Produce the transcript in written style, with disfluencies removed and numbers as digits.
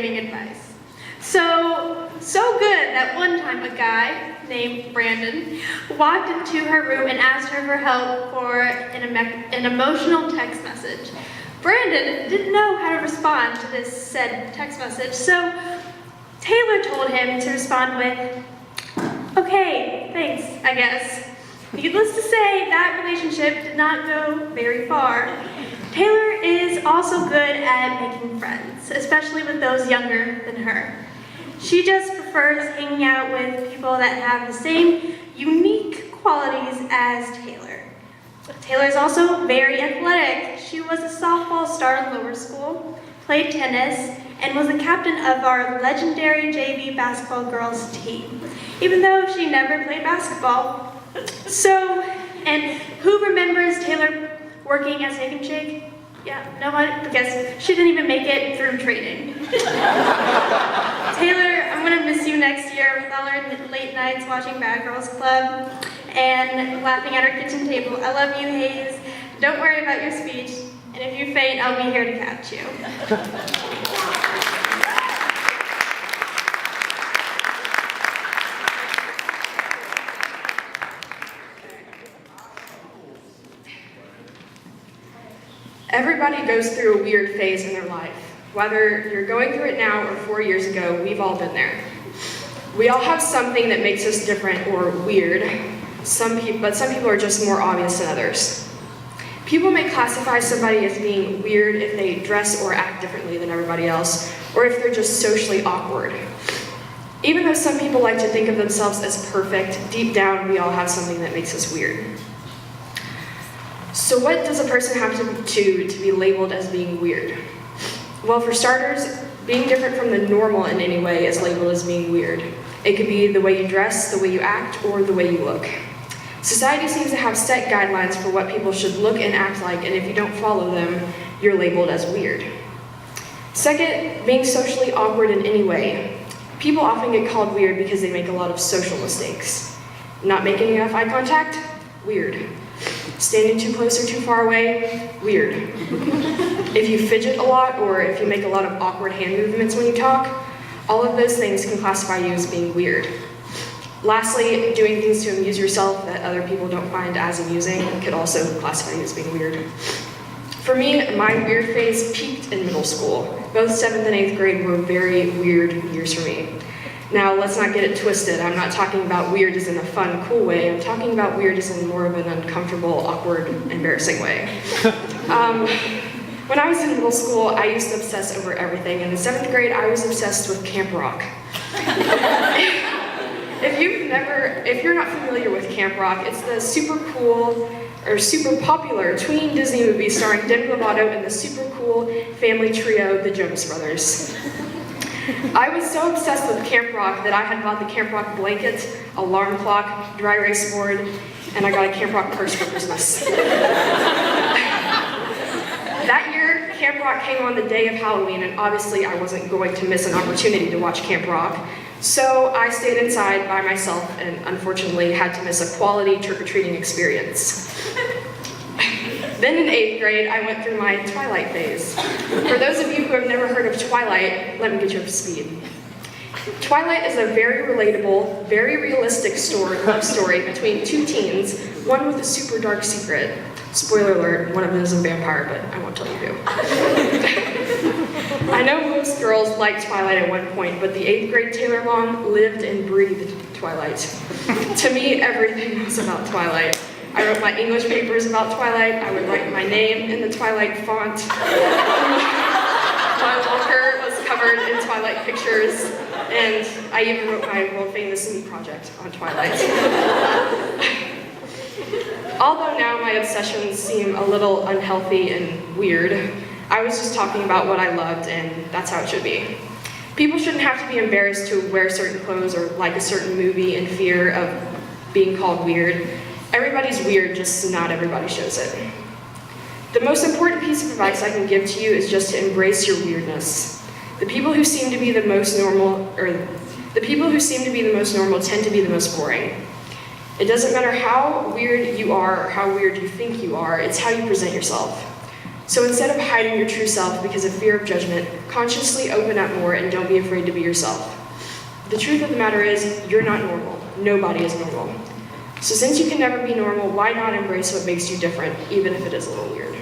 giving advice. So good that one time a guy named Brandon walked into her room and asked her for help for an emotional text message. Brandon didn't know how to respond to this said text message, so Taylor told him to respond with, "Okay, thanks, I guess." Needless to say, that relationship did not go very far. Taylor is also good at making friends, especially with those younger than her. She just prefers hanging out with people that have the same unique qualities as Taylor. Taylor is also very athletic. She was a softball star in lower school, played tennis, and was the captain of our legendary JV basketball girls team, even though she never played basketball. And who remembers Taylor working at Steak and Shake? Yeah, no one? Because she didn't even make it through training. Taylor, I'm gonna miss you next year with all our late nights watching Bad Girls Club and laughing at our kitchen table. I love you, Hayes. Don't worry about your speech, and if you faint, I'll be here to catch you. Everybody goes through a weird phase in their life. Whether you're going through it now or 4 years ago, we've all been there. We all have something that makes us different or weird, but some people are just more obvious than others. People may classify somebody as being weird if they dress or act differently than everybody else, or if they're just socially awkward. Even though some people like to think of themselves as perfect, deep down we all have something that makes us weird. So what does a person have to be labeled as being weird? Well, for starters, being different from the normal in any way is labeled as being weird. It could be the way you dress, the way you act, or the way you look. Society seems to have set guidelines for what people should look and act like, and if you don't follow them, you're labeled as weird. Second, being socially awkward in any way. People often get called weird because they make a lot of social mistakes. Not making enough eye contact? Weird. Standing too close or too far away? Weird. If you fidget a lot or if you make a lot of awkward hand movements when you talk, all of those things can classify you as being weird. Lastly, doing things to amuse yourself that other people don't find as amusing could also classify you as being weird. For me, my weird phase peaked in middle school. Both 7th and 8th grade were very weird years for me. Now, let's not get it twisted. I'm not talking about weird as in a fun, cool way. I'm talking about weird as in more of an uncomfortable, awkward, embarrassing way. When I was in middle school, I used to obsess over everything. In the 7th grade, I was obsessed with Camp Rock. If you're not familiar with Camp Rock, it's the super cool or super popular tween Disney movie starring Demi Lovato and the super cool family trio, the Jonas Brothers. I was so obsessed with Camp Rock that I had bought the Camp Rock blanket, alarm clock, dry erase board, and I got a Camp Rock purse for Christmas. That year, Camp Rock came on the day of Halloween, and obviously I wasn't going to miss an opportunity to watch Camp Rock. So I stayed inside by myself and unfortunately had to miss a quality trick-or-treating experience. Then in 8th grade, I went through my Twilight phase. For those of you who have never heard of Twilight, let me get you up to speed. Twilight is a very relatable, very realistic love story between two teens, one with a super dark secret. Spoiler alert, one of them is a vampire, but I won't tell you who. I know most girls liked Twilight at one point, but the 8th grade Taylor Long lived and breathed Twilight. To me, everything was about Twilight. I wrote my English papers about Twilight. I would write my name in the Twilight font. My locker was covered in Twilight pictures, and I even wrote my world-famous me project on Twilight. Although now my obsessions seem a little unhealthy and weird, I was just talking about what I loved, and that's how it should be. People shouldn't have to be embarrassed to wear certain clothes or like a certain movie in fear of being called weird. Everybody's weird, just not everybody shows it. The most important piece of advice I can give to you is just to embrace your weirdness. The people who seem to be the most normal tend to be the most boring. It doesn't matter how weird you are or how weird you think you are, it's how you present yourself. So instead of hiding your true self because of fear of judgment, consciously open up more and don't be afraid to be yourself. The truth of the matter is, you're not normal. Nobody is normal. So since you can never be normal, why not embrace what makes you different, even if it is a little weird?